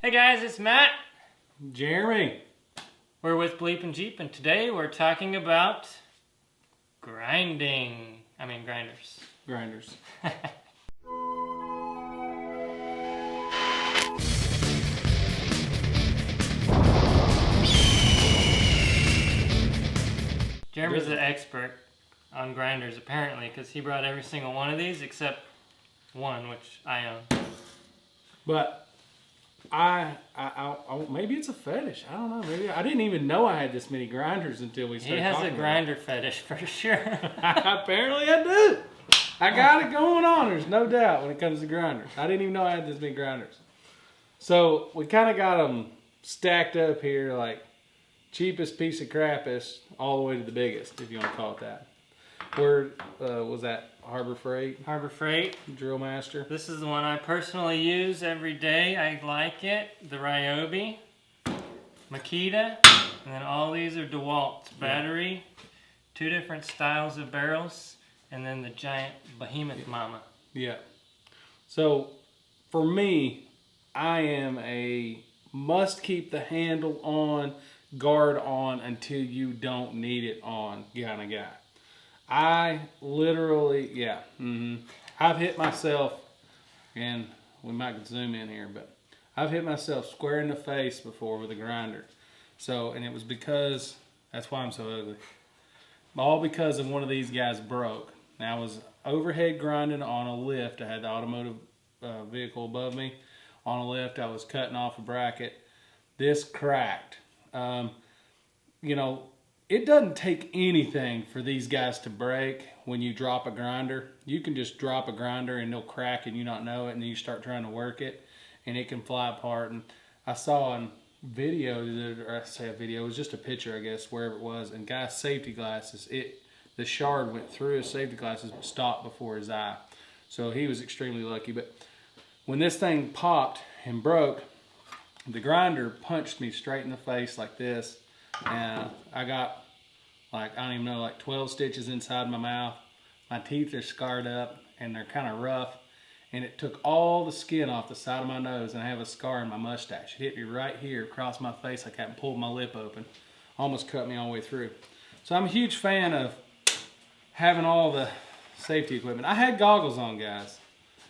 Hey guys, it's Matt. Jeremy. We're with BleepinJeep, and today we're talking about grinders. Grinders. Jeremy's an expert on grinders, apparently, because he brought every single one of these except one, which I own. But I maybe it's a fetish. I don't know. Maybe I didn't even know I had this many grinders until we started. He has talking a grinder fetish for sure. Apparently I do. I got it going on. There's no doubt when it comes to grinders. I didn't even know I had this many grinders. So we kind of got them stacked up here, like cheapest piece of crappiest all the way to the biggest, if you want to call it that. Where was that? Harbor Freight? Harbor Freight. Drill Master. This is the one I personally use every day. I like it. The Ryobi, Makita, and then all these are DeWalt's battery. Two different styles of barrels, and then the giant behemoth mama. Yeah. So for me, I am a must keep the handle on, guard on until you don't need it on kind of guy. I literally, I've hit myself, and we might zoom in here, but I've hit myself square in the face before with a grinder. So, and it was because, that's why I'm so ugly. All because of one of these guys broke. Now I was overhead grinding on a lift. I had the automotive vehicle above me. On a lift, I was cutting off a bracket. This cracked. You know, it doesn't take anything for these guys to break when you drop a grinder. You can just drop a grinder and they'll crack and you not know it, and then you start trying to work it and it can fly apart. And I saw on video, or I say a video, it was just a picture, I guess, wherever it was, and guy's safety glasses, the shard went through his safety glasses but stopped before his eye. So he was extremely lucky. But when this thing popped and broke, the grinder punched me straight in the face like this, and I got, like, I don't even know, like 12 stitches inside my mouth. My teeth are scarred up and they're kind of rough, and it took all the skin off the side of my nose, and I have a scar in my mustache. It hit me right here across my face like I hadn't pulled my lip open. Almost cut me all the way through. So I'm a huge fan of having all the safety equipment. I had goggles on, guys,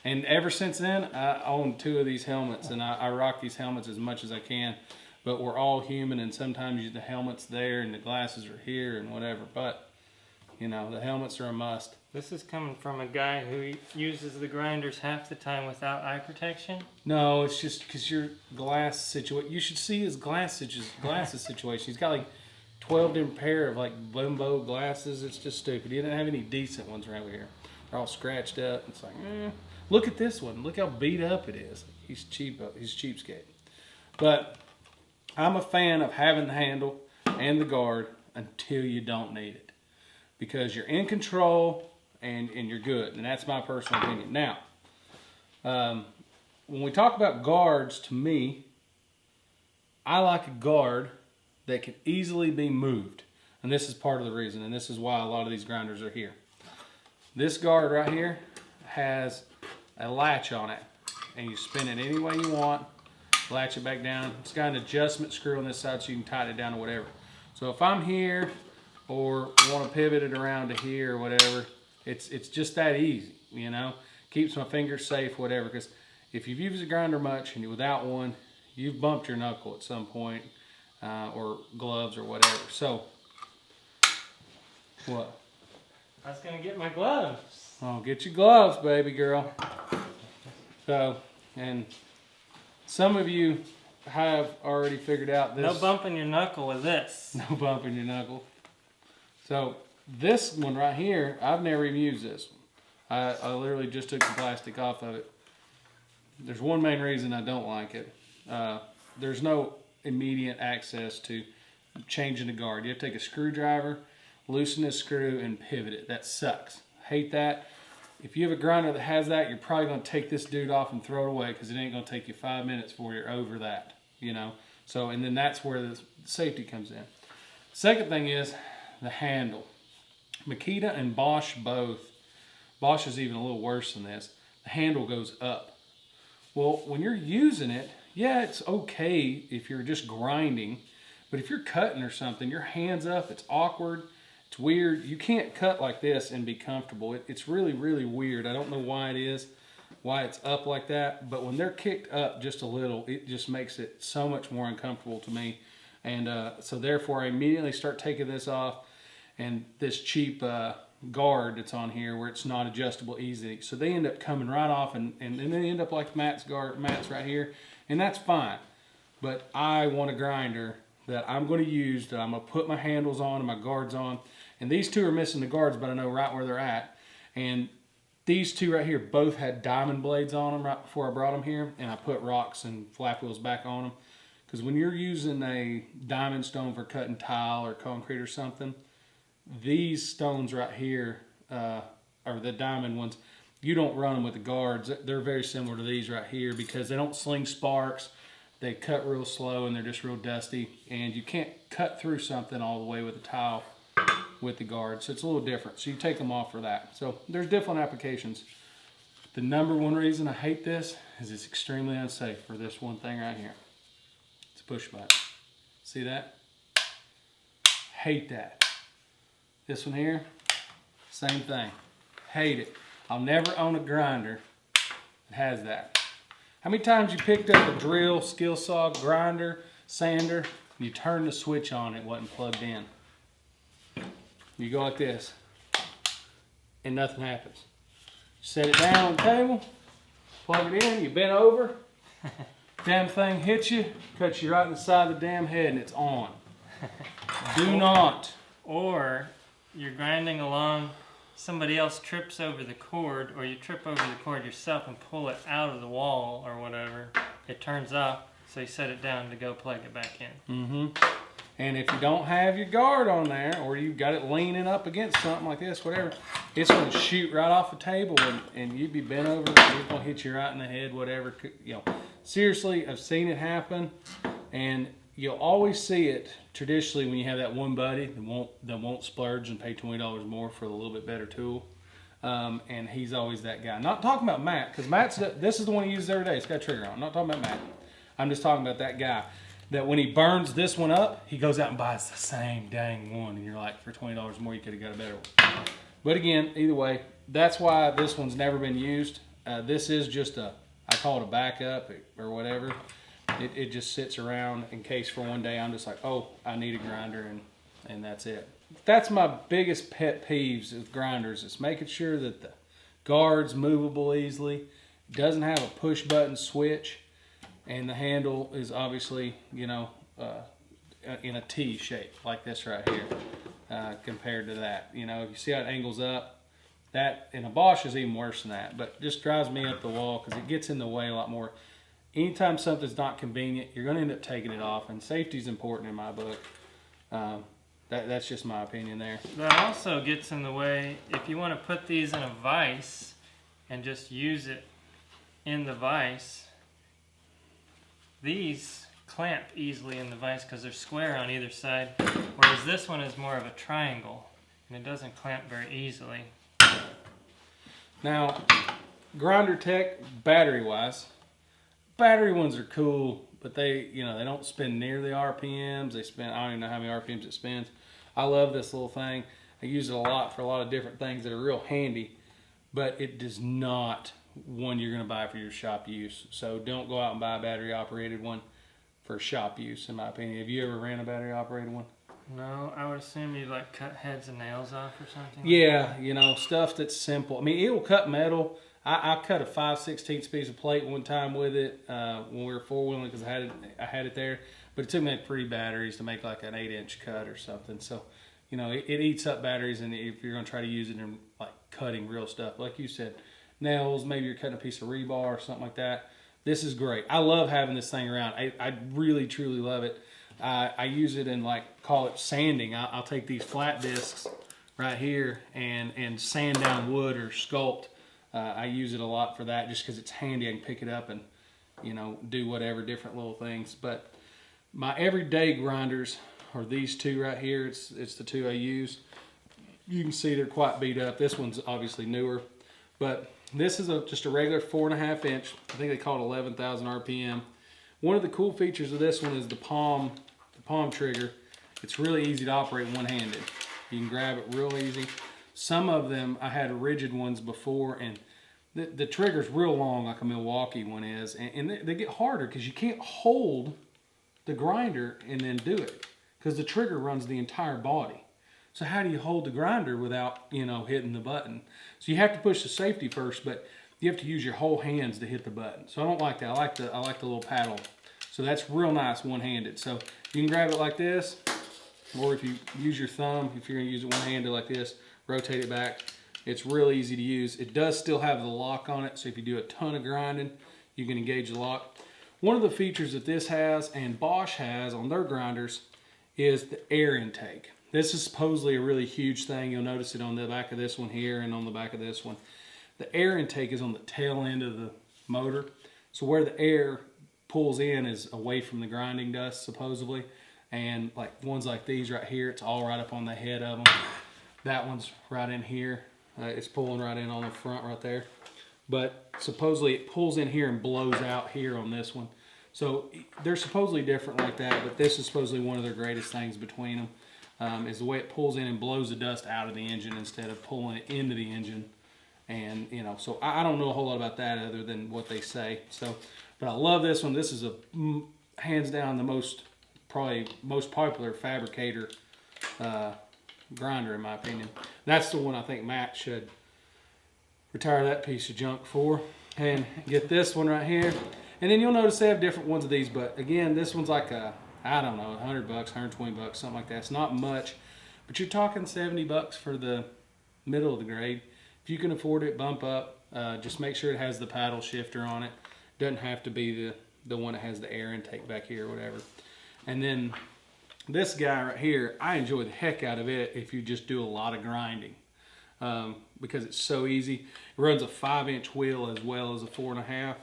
and ever since then I own 2 of these helmets, and I rock these helmets as much as I can. But we're all human, and sometimes the helmet's there and the glasses are here and whatever. But, you know, the helmets are a must. This is coming from a guy who uses the grinders half the time without eye protection. No, it's just because your glass situation. You should see his glasses situation. He's got like 12 different pair of like Bumbo glasses. It's just stupid. He didn't have any decent ones right here. They're all scratched up. It's like, look at this one. Look how beat up it is. He's cheap. He's cheapskate. But I'm a fan of having the handle and the guard until you don't need it, because you're in control and you're good, and that's my personal opinion. Now, when we talk about guards, to me, I like a guard that can easily be moved, and this is part of the reason, and this is why a lot of these grinders are here. This guard right here has a latch on it, and you spin it any way you want. Latch it back down. It's got an adjustment screw on this side so you can tighten it down or whatever. So if I'm here or want to pivot it around to here or whatever, it's just that easy, you know. Keeps my fingers safe, whatever, because if you've used a grinder much and you're without one, you've bumped your knuckle at some point, or gloves or whatever. So, what? I was going to get my gloves. Oh, get your gloves, baby girl. So, and some of you have already figured out this. No bumping your knuckle with this. No bumping your knuckle. So this one right here, I've never even used this one. I literally just took the plastic off of it. There's one main reason I don't like it. There's no immediate access to changing the guard. You have to take a screwdriver, loosen this screw, and pivot it. That sucks. Hate that. If you have a grinder that has that, you're probably going to take this dude off and throw it away, because it ain't going to take you 5 minutes before you're over that, you know. So, and then that's where the safety comes in. Second thing is the handle. Makita and Bosch both. Bosch is even a little worse than this. The handle goes up. Well, when you're using it, yeah, it's okay if you're just grinding, but if you're cutting or something, your hand's up, it's awkward, it's weird. You can't cut like this and be comfortable. It's really, really weird. I don't know why it is, why it's up like that, but when they're kicked up just a little, it just makes it so much more uncomfortable to me. And so therefore I immediately start taking this off, and this cheap guard that's on here where it's not adjustable easy. So they end up coming right off, and they end up like Matt's right here, and that's fine. But I want a grinder that I'm going to use, that I'm going to put my handles on and my guards on. And these two are missing the guards, but I know right where they're at. And these two right here both had diamond blades on them right before I brought them here, and I put rocks and flap wheels back on them. Because when you're using a diamond stone for cutting tile or concrete or something, these stones right here, or the diamond ones, you don't run them with the guards. They're very similar to these right here because they don't sling sparks. They cut real slow and they're just real dusty. And you can't cut through something all the way with a tile with the guards. So it's a little different. So you take them off for that. So there's different applications. The number one reason I hate this is it's extremely unsafe for this one thing right here. It's a push button. See that? Hate that. This one here, same thing. Hate it. I'll never own a grinder that has that. How many times you picked up a drill, skill saw, grinder, sander, and you turned the switch on, it wasn't plugged in? You go like this, and nothing happens. Set it down on the table, plug it in, you bend over, damn thing hits you, cuts you right in the side of the damn head, and it's on. Do not. Or you're grinding along, somebody else trips over the cord, or you trip over the cord yourself and pull it out of the wall or whatever. It turns off, so you set it down to go plug it back in. Mm-hmm. And if you don't have your guard on there, or you've got it leaning up against something like this, whatever, it's going to shoot right off the table, and you'd be bent over, it's going to hit you right in the head, whatever. You know, seriously, I've seen it happen, and you'll always see it traditionally when you have that one buddy that won't splurge and pay $20 more for a little bit better tool. And he's always that guy. Not talking about Matt, because this is the one he uses every day. It's got a trigger on. I'm not talking about Matt. I'm just talking about that guy that when he burns this one up, he goes out and buys the same dang one, and you're like, for $20 more, you could have got a better one. But again, either way, that's why this one's never been used. This is just I call it a backup or whatever. It just sits around in case for one day I'm just like, oh, I need a grinder, and that's it. That's my biggest pet peeves with grinders. It's making sure that the guard's movable easily, doesn't have a push button switch, and the handle is obviously, you know, in a T shape like this right here, compared to that. You know, if you see how it angles up, that in a Bosch is even worse than that, but just drives me up the wall because it gets in the way a lot more. Anytime something's not convenient, you're going to end up taking it off, and safety is important in my book. That's just my opinion there. That also gets in the way if you want to put these in a vise and just use it in the vise. These clamp easily in the vise because they're square on either side, whereas this one is more of a triangle, and it doesn't clamp very easily. Now, grinder tech, battery-wise, battery ones are cool, but they don't spin near the RPMs. They spin, I don't even know how many RPMs it spins. I love this little thing. I use it a lot for a lot of different things that are real handy, but it does not one you're going to buy for your shop use. So don't go out and buy a battery operated one for shop use, in my opinion. Have you ever ran a battery operated one? No, I would assume you'd like cut heads and nails off or something. Yeah, you know, stuff that's simple. I mean, it will cut metal. I cut a 5/16 piece of plate one time with it when we were four-wheeling because I had it there. But it took me like 3 batteries to make like an 8-inch cut or something. So, you know, it eats up batteries, and if you're going to try to use it in like cutting real stuff, like you said, nails, maybe you're cutting a piece of rebar or something like that, this is great. I love having this thing around. I really, truly love it. I use it in like, call it sanding. I'll take these flat discs right here and sand down wood or sculpt. I use it a lot for that just because it's handy. I can pick it up and, you know, do whatever, different little things. But my everyday grinders are these two right here. It's the two I use. You can see they're quite beat up. This one's obviously newer. But this is just a regular 4.5 inch. I think they call it 11,000 RPM. One of the cool features of this one is the palm trigger. It's really easy to operate one-handed. You can grab it real easy. Some of them, I had rigid ones before, and the trigger's real long, like a Milwaukee one is, and they get harder because you can't hold the grinder and then do it, because the trigger runs the entire body. So how do you hold the grinder without, you know, hitting the button? So you have to push the safety first, but you have to use your whole hands to hit the button. So I don't like that. I like the little paddle. So that's real nice one-handed. So you can grab it like this, or if you use your thumb, if you're gonna use it one-handed like this, rotate it back. It's real easy to use. It does still have the lock on it, so if you do a ton of grinding, you can engage the lock. One of the features that this has, and Bosch has on their grinders, is the air intake. This is supposedly a really huge thing. You'll notice it on the back of this one here and on the back of this one. The air intake is on the tail end of the motor. So where the air pulls in is away from the grinding dust, supposedly. And like ones like these right here, it's all right up on the head of them. That one's right in here. It's pulling right in on the front right there. But supposedly it pulls in here and blows out here on this one. So they're supposedly different like that, but this is supposedly one of their greatest things between them, is the way it pulls in and blows the dust out of the engine instead of pulling it into the engine. And, you know, so I don't know a whole lot about that other than what they say. So, but I love this one. This is a hands down the probably most popular fabricator grinder in my opinion. That's the one I think Matt should retire that piece of junk for and get this one right here. And then you'll notice they have different ones of these, but again, this one's like I don't know, $100, $120, something like that. It's not much, but you're talking $70 for the middle of the grade. If you can afford it, bump up. Just make sure it has the paddle shifter on it. Doesn't have to be the one that has the air intake back here or whatever. And then this guy right here, I enjoy the heck out of it if you just do a lot of grinding, because it's so easy. It runs a 5-inch wheel as well as a 4.5.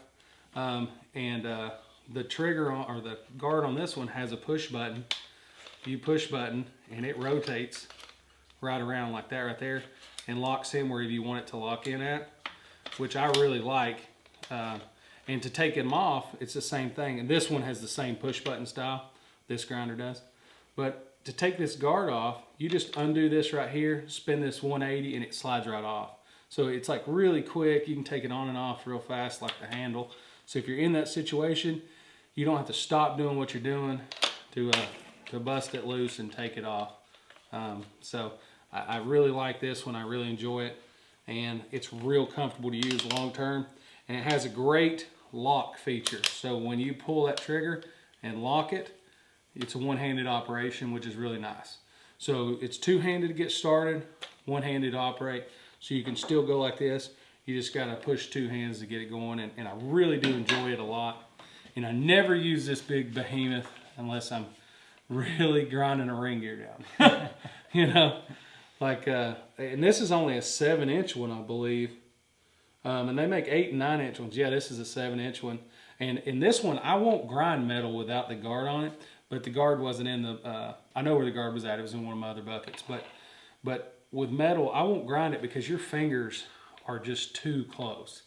The trigger or the guard on this one has a push button. You push button and it rotates right around like that right there and locks in wherever you want it to lock in at, which I really like. And to take them off, it's the same thing. And this one has the same push button style, this grinder does. But to take this guard off, you just undo this right here, spin this 180, and it slides right off. So it's like really quick. You can take it on and off real fast like the handle. So if you're in that situation, you don't have to stop doing what you're doing to bust it loose and take it off. So I really like this one. I really enjoy it. And it's real comfortable to use long term. And it has a great lock feature. So when you pull that trigger and lock it, it's a one-handed operation, which is really nice. So it's two-handed to get started, one-handed to operate. So you can still go like this. You just gotta push two hands to get it going. And I really do enjoy it a lot. And I never use this big behemoth unless I'm really grinding a ring gear down. You know, like, and this is only a 7-inch one, I believe. And they make 8 and 9-inch ones. Yeah, this is a 7-inch one. And in this one, I won't grind metal without the guard on it. But the guard wasn't in the, I know where the guard was at. It was in one of my other buckets. But with metal, I won't grind it because your fingers are just too close.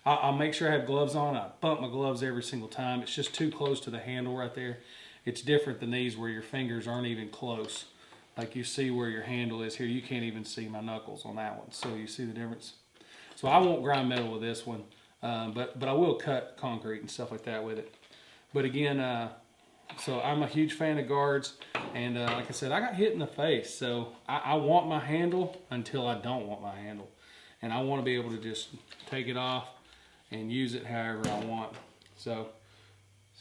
I'll make sure I have gloves on. I bump my gloves every single time. It's just too close to the handle right there. It's different than these where your fingers aren't even close. Like you see where your handle is here. You can't even see my knuckles on that one. So you see the difference? So I won't grind metal with this one. But I will cut concrete and stuff like that with it. But again, so I'm a huge fan of guards, and like I said, I got hit in the face, so I want my handle until I don't want my handle, and I want to be able to just take it off and use it however I want. So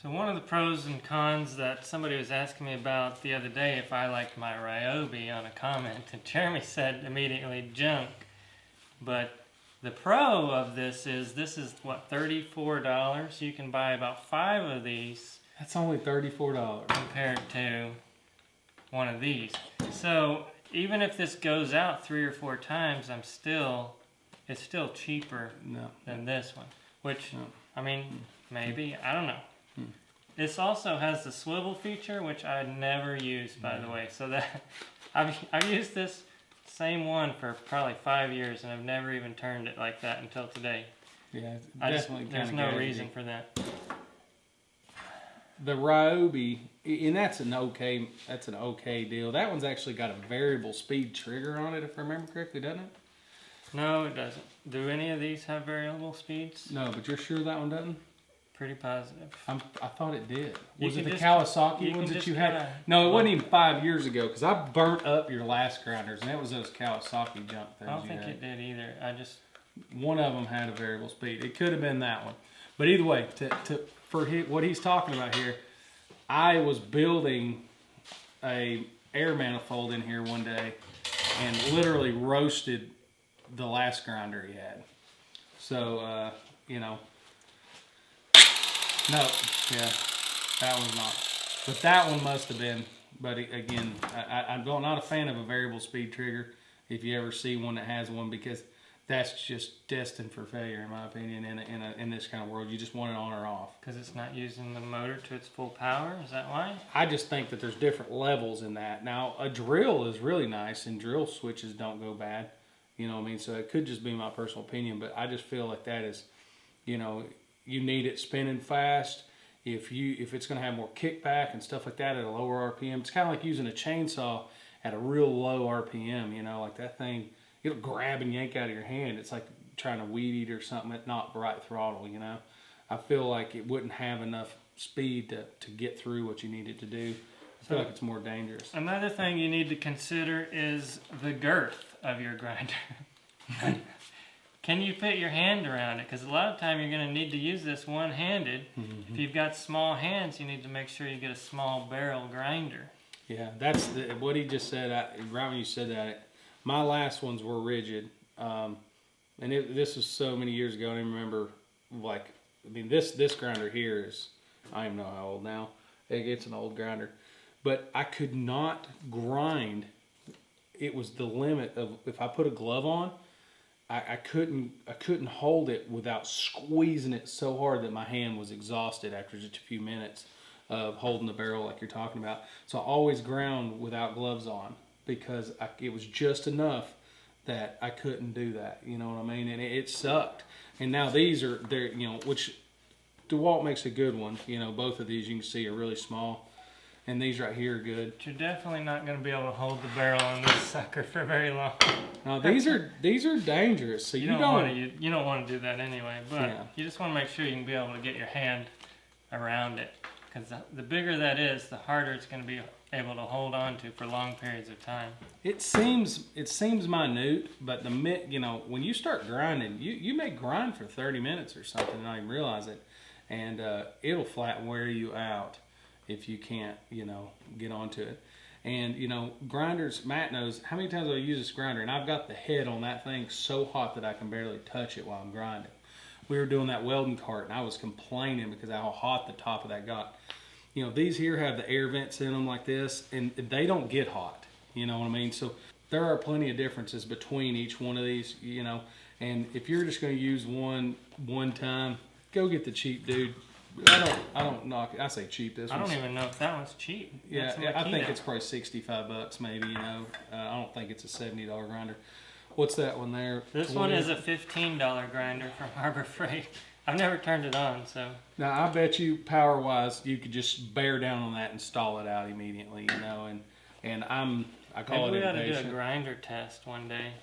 one of the pros and cons that somebody was asking me about the other day, if I liked my Ryobi on a comment, and Jeremy said immediately junk, but the pro of this is what, $34? You can buy about 5 of these. That's only $34 compared to one of these. So even if this goes out 3 or 4 times, it's still cheaper than this one. Which, I mean, maybe, I don't know. This also has the swivel feature, which I never used, by the way. So that I've used this same one for probably 5 years, and I've never even turned it like that until today. Yeah, definitely. There's no reason for that. the Ryobi, and that's an okay deal. That one's actually got a variable speed trigger on it, if I remember correctly, doesn't it? No, it doesn't. Do any of these have variable speeds? No, but you're sure that one doesn't? Pretty positive. I thought it did. You Was it can the just- Kawasaki you ones can that just you had? kinda- No, it wasn't even 5 years ago because I burnt up your last grinders, and that was those Kawasaki junk things. I don't you think had. it did either. I just One of them had a variable speed. It could have been that one. But either way, what he's talking about here, I was building a air manifold in here one day and literally roasted the last grinder he had. So, you know, no, yeah, that one's not. But that one must have been. But again, I'm not a fan of a variable speed trigger if you ever see one that has one, because that's just destined for failure, in my opinion, in this kind of world. You just want it on or off. because it's not using the motor to its full power. Is that why? I just think that there's different levels in that. Now, a drill is really nice, and drill switches don't go bad. You know what I mean? So it could just be my personal opinion, but I just feel like that is, you know, you need it spinning fast. If it's going to have more kickback and stuff like that at a lower RPM, it's kind of like using a chainsaw at a real low RPM. You know, like that thing, it'll grab and yank out of your hand. It's like trying to weed eat or something at not right throttle. You know, I feel like it wouldn't have enough speed to get through what you need it to do. I feel like it's more dangerous. Another thing you need to consider is the girth of your grinder. Can you fit your hand around it? Because a lot of time you're going to need to use this one-handed. If you've got small hands, you need to make sure you get a small barrel grinder. Yeah, that's what he just said. Right when you said that, my last ones were rigid, and this was so many years ago. I don't even remember. Like, I mean, this grinder here is, I don't even know how old now. It's an old grinder, but I could not grind. It was the limit of, if I put a glove on, I couldn't hold it without squeezing it so hard that my hand was exhausted after just a few minutes of holding the barrel like you're talking about. So I always ground without gloves on, because it was just enough that I couldn't do that. You know what I mean? And it sucked. And now these are, you know, which DeWalt makes a good one. You know, both of these you can see are really small. And these right here are good. But you're definitely not going to be able to hold the barrel on this sucker for very long. Now these are dangerous. So you don't want to do that anyway. But Yeah. you just want to make sure you can be able to get your hand around it. Because the bigger that is, the harder it's going to be able to hold on to for long periods of time. It seems minute, but you know, when you start grinding, you may grind for 30 minutes or something and not even realize it, and it'll flat wear you out if you can't, you know, get onto it. And you know, grinders, Matt knows how many times I use this grinder, and I've got the head on that thing so hot that I can barely touch it while I'm grinding. We were doing that welding cart, and I was complaining because of how hot the top of that got. You know, these here have the air vents in them like this, and they don't get hot. You know what I mean? So there are plenty of differences between each one of these, you know. And if you're just going to use one time, go get the cheap dude. I don't knock it. I say cheap. I don't even know if that one's cheap. Yeah, I think it's probably $65 maybe. You know, I don't think it's a $70 grinder. What's that one there? This 20? one is a $15 grinder from Harbor Freight. I've never turned it on, so. Now I bet you, power-wise, you could just bear down on that and stall it out immediately. You know, and I call Maybe it we ought to do a impatient. grinder test one day.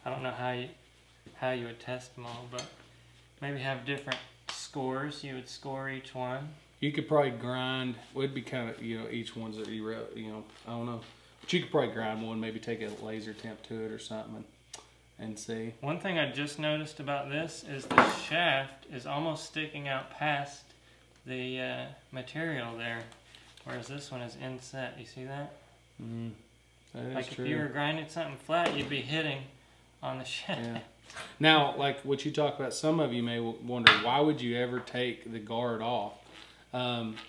I don't know how you would test them all, but maybe have different scores. You would score each one. You could probably grind. Would be kind of, you know, each one's that you know, I don't know, but you could probably grind one. Maybe take a laser temp to it or something and see. One thing I just noticed about this is the shaft is almost sticking out past the material there, whereas this one is inset. You see that? That is Like true. if you were grinding something flat, you'd be hitting on the shaft. Yeah. Now, like what you talk about, some of you may wonder, why would you ever take the guard off?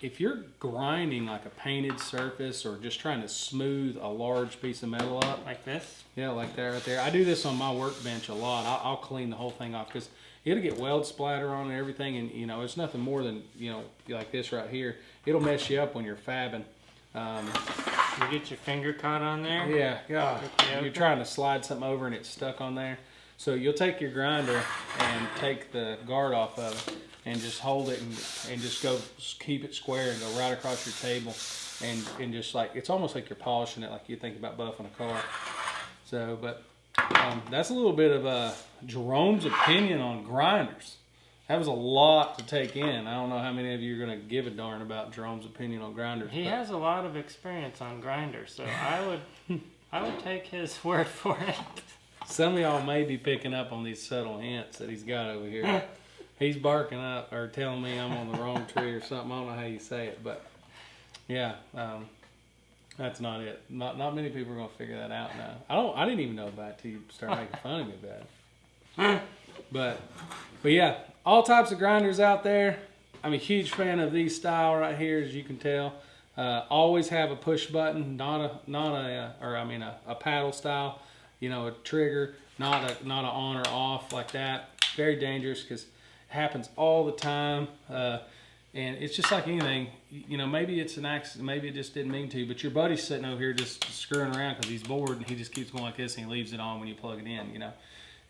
If you're grinding like a painted surface or just trying to smooth a large piece of metal up. Like this? Yeah, like that right there. I do this on my workbench a lot. I'll clean the whole thing off because it'll get weld splatter on and everything. And, you know, it's nothing more than, you know, like this right here. It'll mess you up when you're fabbing. You get your finger caught on there? Yeah, God. Okay. You're trying to slide something over and it's stuck on there. So you'll take your grinder and take the guard off of it. and just hold it and just keep it square and go right across your table, and just like, it's almost like you're polishing it, like you think about buffing a car. So, but that's a little bit of Jerome's opinion on grinders. That was a lot to take in. I don't know how many of you are going to give a darn about Jerome's opinion on grinders. He has a lot of experience on grinders, so I would take his word for it. Some of y'all may be picking up on these subtle hints that he's got over here. He's barking up or telling me I'm on the wrong tree or something. I don't know how you say it, but yeah, that's not it. Not many people are going to figure that out now. I didn't even know about it till you start making fun of me about it. But yeah, all types of grinders out there. I'm a huge fan of these style right here, as you can tell. Always have a push button, not a paddle style. You know, a trigger, not an on or off like that. Very dangerous because it happens all the time. And it's just like anything. You know, maybe it's an accident, maybe it just didn't mean to. But your buddy's sitting over here just screwing around because he's bored, and he just keeps going like this, and he leaves it on when you plug it in. You know.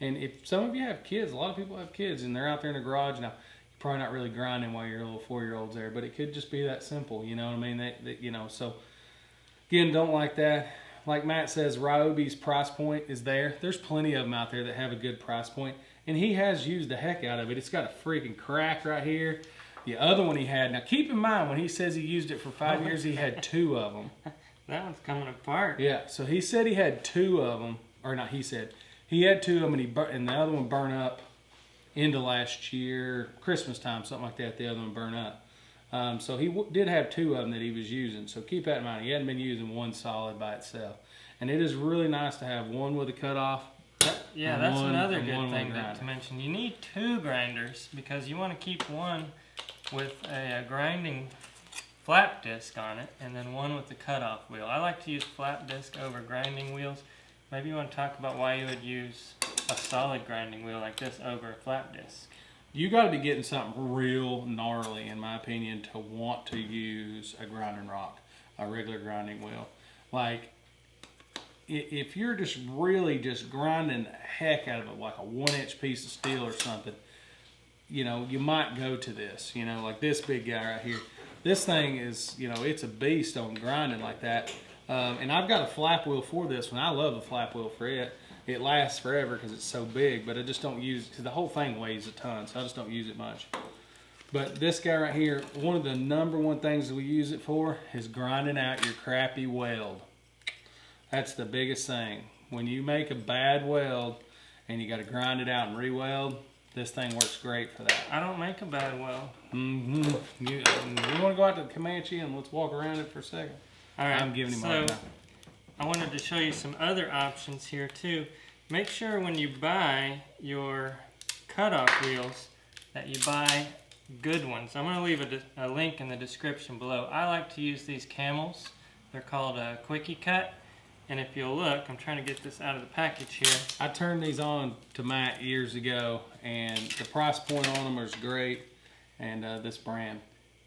And if some of you have kids, a lot of people have kids, and they're out there in the garage now. You're probably not really grinding while your little 4-year-old's there, but it could just be that simple. You know what I mean? You know. So again, don't like that. Like Matt says, Ryobi's price point is there. There's plenty of them out there that have a good price point, and he has used the heck out of it. It's got a freaking crack right here. The other one he had, now keep in mind, when he says he used it for 5 years, he had 2 of them. That one's coming apart. Yeah, so he said he had 2 of them, or not he said. He had 2 of them, and the other one burned up into last year, Christmas time, something like that. The other one burned up. So he did have 2 of them that he was using. So keep that in mind. He hadn't been using one solid by itself. And it is really nice to have one with a cutoff. Yeah, that's another good thing to mention. You need 2 grinders because you want to keep one with a grinding flap disc on it and then one with the cutoff wheel. I like to use flap disc over grinding wheels. Maybe you want to talk about why you would use a solid grinding wheel like this over a flap disc. You got to be getting something real gnarly, in my opinion, to want to use a grinding rock, a regular grinding wheel. Like, if you're just really just grinding the heck out of it, like a 1-inch piece of steel or something, you know, you might go to this, you know, like this big guy right here. This thing is, you know, it's a beast on grinding like that. And I've got a flap wheel for this one. I love the flap wheel for it. It lasts forever because it's so big, but I just don't use it because the whole thing weighs a ton, so I just don't use it much. But this guy right here, one of the #1 things that we use it for is grinding out your crappy weld. That's the biggest thing. When you make a bad weld and you got to grind it out and re-weld, this thing works great for that. I don't make a bad weld. You want to go out to the Comanche and let's walk around it for a second? All right, I'm giving him a hard time. I wanted to show you some other options here too. Make sure when you buy your cutoff wheels that you buy good ones. I'm going to leave a link in the description below. I like to use these Camels. They're called a Quickie Cut. And if you'll look, I'm trying to get this out of the package here. I turned these on to Matt years ago, and the price point on them is great. And this brand.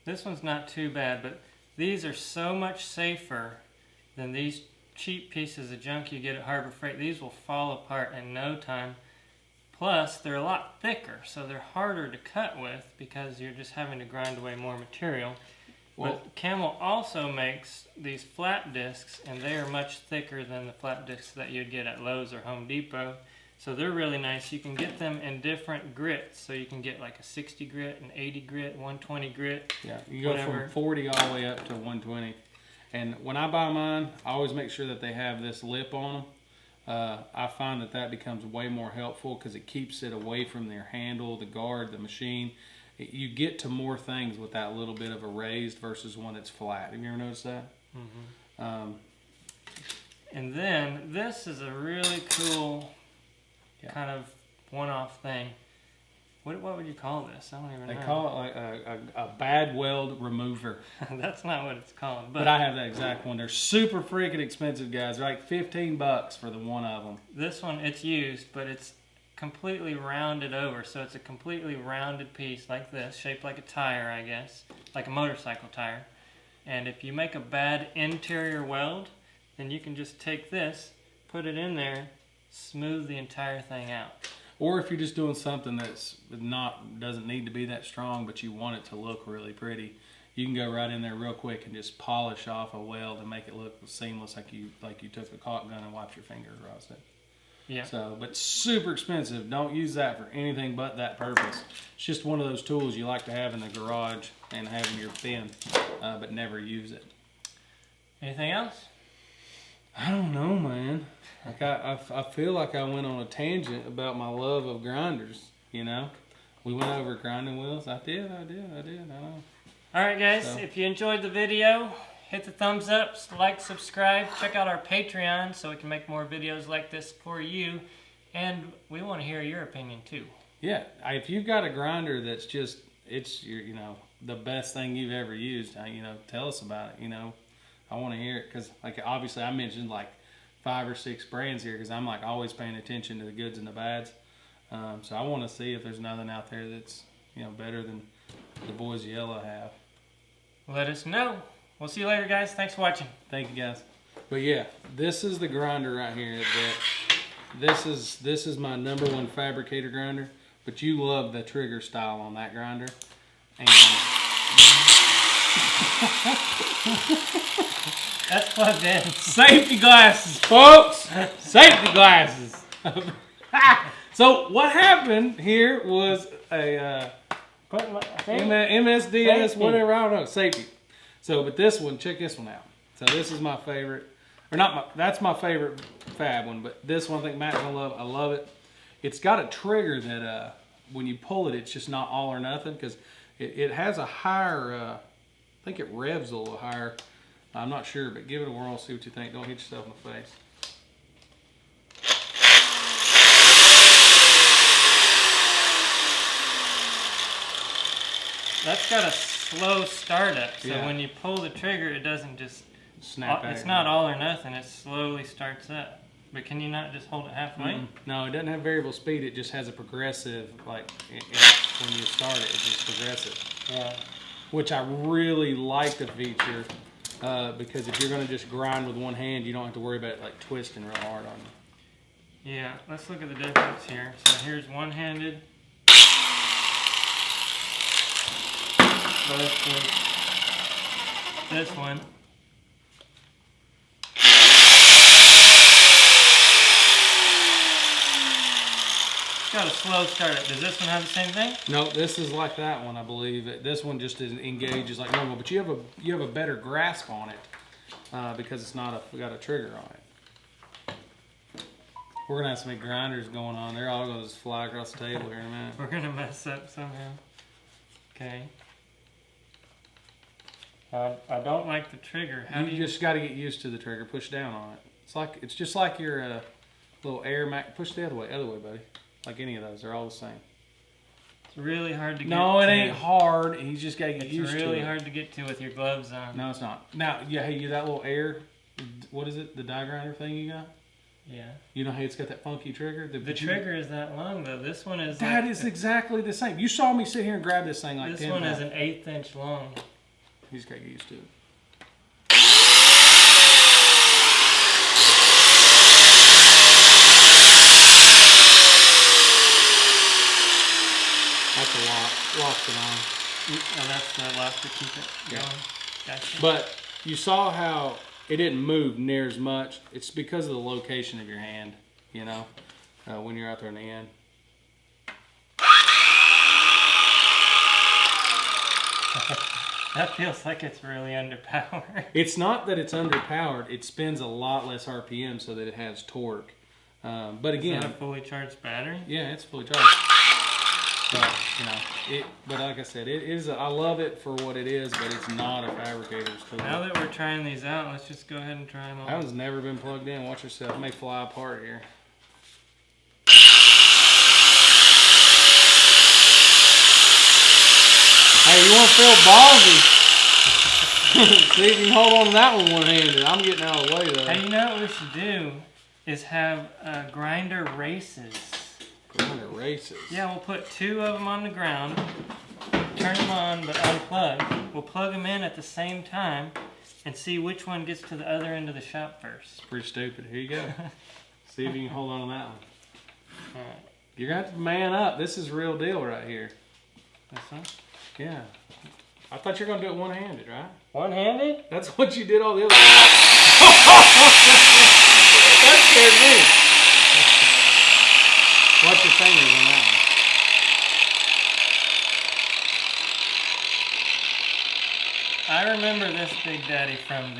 This one's not too bad, but these are so much safer than these cheap pieces of junk you get at Harbor Freight. These will fall apart in no time. Plus, they're a lot thicker, so they're harder to cut with because you're just having to grind away more material. Well, but Camel also makes these flat discs, and they are much thicker than the flat discs that you'd get at Lowe's or Home Depot. So they're really nice. You can get them in different grits. So you can get like a 60 grit, an 80 grit, 120 grit. Yeah, you go from 40 all the way up to 120. And when I buy mine, I always make sure that they have this lip on them. I find that becomes way more helpful because it keeps it away from their handle, the guard, the machine. You get to more things with that little bit of a raised versus one that's flat. Have you ever noticed that? Mm-hmm. And then this is a really cool kind of one-off thing. What would you call this? I don't even know. They call it like a bad weld remover. That's not what it's called. But I have that exact one. They're super freaking expensive, guys. They're like $15 for the one of them. This one, it's used, but it's completely rounded over. So it's a completely rounded piece like this, shaped like a tire, I guess, like a motorcycle tire. And if you make a bad interior weld, then you can just take this, put it in there, smooth the entire thing out. Or if you're just doing something that's doesn't need to be that strong, but you want it to look really pretty, you can go right in there real quick and just polish off a weld and make it look seamless, like you took a caulk gun and wiped your finger across it. Yeah. So, but super expensive. Don't use that for anything but that purpose. It's just one of those tools you like to have in the garage and have in your bin, but never use it. Anything else? I don't know, man. Like I feel like I went on a tangent about my love of grinders. You know, we went over grinding wheels. I did. I know. All right, guys. So. If you enjoyed the video, hit the thumbs up, like, subscribe, check out our Patreon so we can make more videos like this for you, and we want to hear your opinion too. Yeah, if you've got a grinder that's just the best thing you've ever used, tell us about it. I want to hear it because, like, obviously I mentioned like 5 or 6 brands here because I'm like always paying attention to the goods and the bads. So I want to see if there's nothing out there that's better than the boys Yellow have. Let us know. We'll see you later, guys. Thanks for watching. Thank you, guys. But yeah, this is the grinder right here. This is my #1 fabricator grinder. But you love the trigger style on that grinder, and that's plugged in. Safety glasses, folks. Safety glasses. So what happened here was a MSDS, Safety. whatever, I don't know, safety. So, but this one, check this one out. So this is my favorite, that's my favorite fab one, but this one I think Matt's gonna love. I love it. It's got a trigger that when you pull it, it's just not all or nothing because it has a higher, I think it revs a little higher. I'm not sure, but give it a whirl, see what you think. Don't hit yourself in the face. That's got a slow startup, so Yeah. when you pull the trigger, it doesn't just Snap. It's not all or nothing. It slowly starts up. But can you not just hold it halfway? Mm-hmm. No, it doesn't have variable speed. It just has a progressive, like when you start it, it's just progressive. Yeah. Which I really like the feature because if you're going to just grind with one hand, you don't have to worry about it like twisting real hard on you. Yeah, let's look at the difference here. So here's one-handed. This one. It's got a slow startup. Does this one have the same thing? No, this is like that one, I believe. This one just engages like normal, but you have a better grasp on it because it's not got a trigger on it. We're gonna have some grinders going on. They're all gonna just fly across the table here in a minute. We're gonna mess up somehow. Okay. I don't like the trigger. How do you just got to get used to the trigger. Push down on it. It's just like your little air mac. Push the other way, buddy. Like any of those, they're all the same. It's really hard to get No, it to. ain't hard. You just got to get used to it. It's really hard to get to with your gloves on. No, it's not. Now, yeah, hey, that little air, what is it? The die grinder thing you got? Yeah. You know how it's got that funky trigger? The trigger is that long though. This one is. That is exactly the same. You saw me sit here and grab this thing like 10 This one times. is an 1/8 inch long. You just got to get used to it. That's a lock. Locks it on. Oh, that's the lock to keep it going. Yeah. Gotcha. But you saw how it didn't move near as much. It's because of the location of your hand, when you're out there in the end. That feels like it's really underpowered. It's not that it's underpowered. It spins a lot less RPM so that it has torque. But again, is that a fully charged battery? Yeah, it's fully charged. But but like I said, it is. I love it for what it is, but it's not a fabricator's tool. Now that we're trying these out, let's just go ahead and try them all. That one's never been plugged in. Watch yourself. It may fly apart here. Hey, you want to feel ballsy? See if you can hold on to that one one-handed. I'm getting out of the way though. Hey, you know what we should do is have grinder races. Grinder races. Yeah, we'll put 2 of them on the ground, turn them on but unplug. We'll plug them in at the same time and see which one gets to the other end of the shop first. It's pretty stupid. Here you go. See if you can hold on to that one. Alright. You're going to have to man up. This is real deal right here. This one? Yeah. I thought you were going to do it one-handed, right? One-handed? That's what you did all the other That scared me. Watch your fingers on that one. I remember this Big Daddy from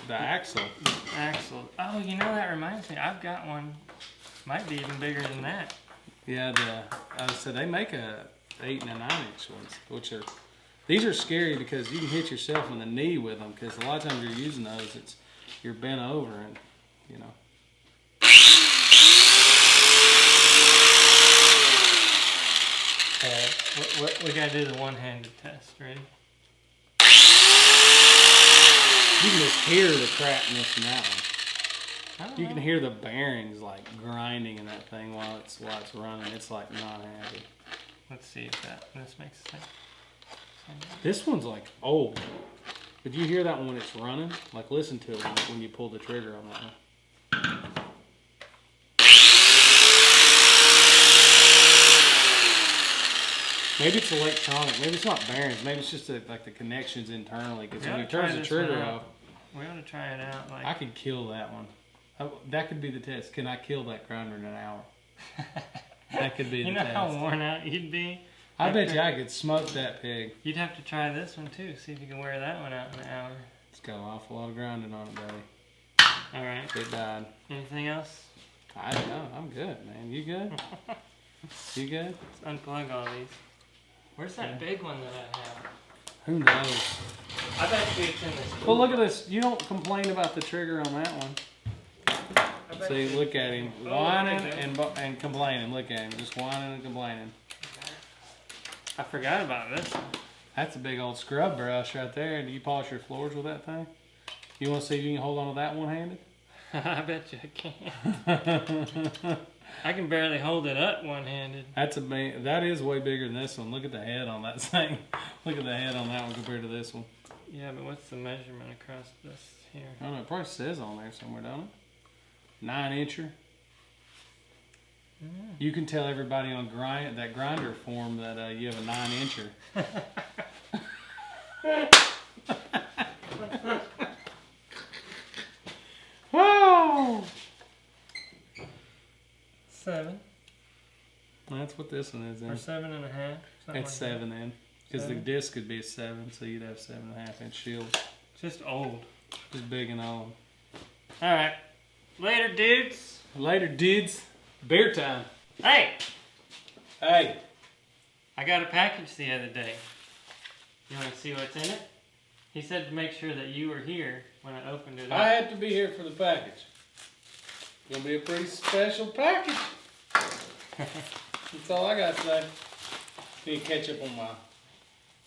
The axle. axle. Oh, you know, that reminds me. I've got one. Might be even bigger than that. Yeah, so they make a 8 and a 9 inch ones, which are, these are scary because you can hit yourself in the knee with them because a lot of times you're using those, you're bent over and, you know. We gotta do the one-handed test. Ready? You can just hear the crapness in that one. You can know. hear the bearings like grinding in that thing while it's running. It's like not happy. Let's see if this makes sense. This one's like old. Did you hear that one when it's running? Like listen to it when you pull the trigger on that one. Maybe it's electronic. Maybe it's not bearings. Maybe it's just like the connections internally. Because when you turn the trigger off, we ought to try it out. Like I could kill that one. That could be the test. Can I kill that grinder in an hour? That could be the test. You know how worn out you'd be? I bet you I could smoke that pig. You'd have to try this one too. See if you can wear that one out in an hour. It's got an awful lot of grinding on it, buddy. Alright. It died. Anything else? I don't know. I'm good, man. You good? You good? Let's unplug all these. Where's that big one that I have? Who knows? I bet you it's in this. Well, look at this. You don't complain about the trigger on that one. See, look at him. Whining and complaining. Look at him. Just whining and complaining. I forgot about this one. That's a big old scrub brush right there. Do you polish your floors with that thing? You want to see if you can hold on to that one-handed? I bet you I can. I can barely hold it up one-handed. That is way bigger than this one. Look at the head on that thing. Look at the head on that one compared to this one. Yeah, but what's the measurement across this here? I don't know. It probably says on there somewhere, don't it? 9-incher. Mm. You can tell everybody on that grinder form that you have a 9-incher. Whoa! 7. That's what this one is then. Or 7.5. It's 7 then. Because the disc could be a 7, so you'd have 7.5-inch shield. Just old. Just big and old. Alright. Later, dudes. Later, dudes. Beer time. Hey! Hey. I got a package the other day. You want to see what's in it? He said to make sure that you were here when I opened it up. I had to be here for the package. It's going to be a pretty special package. That's all I got to say. Need to catch up on my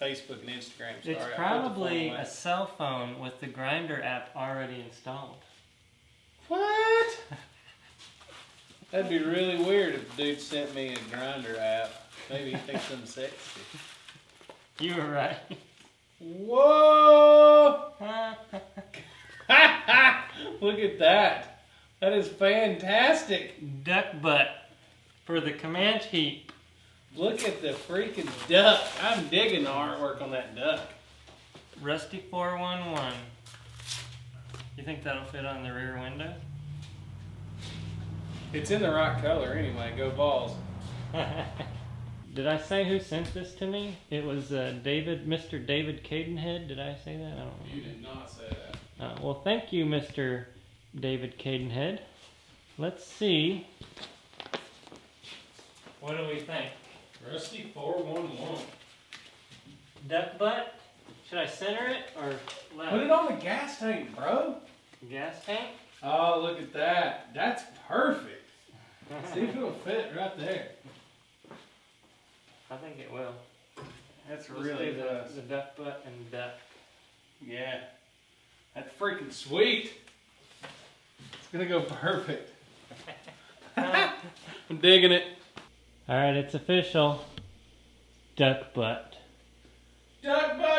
Facebook and Instagram. Sorry, It's probably a cell phone with the Grindr app already installed. What? That'd be really weird if the dude sent me a Grindr app. Maybe he thinks I'm sexy. You were right. Whoa! Look at that. That is fantastic. Duck butt for the Comanche heap. Look at the freaking duck. I'm digging the artwork on that duck. Rusty 411. You think that'll fit on the rear window? It's in the right color anyway. Go balls. Did I say who sent this to me? It was Mr. David Cadenhead. Did I say that? I don't know. You did not say that. Well, thank you, Mr. David Cadenhead. Let's see. What do we think? Rusty 411. Duck butt? Should I center it or left? Put it on the gas tank, bro. Gas tank? Oh, look at that. That's perfect. See if it'll fit right there. I think it will. That's Let's really do nice. the duck butt and duck. Yeah. That's freaking sweet. It's going to go perfect. I'm digging it. Alright, it's official. Duck butt. Duck butt!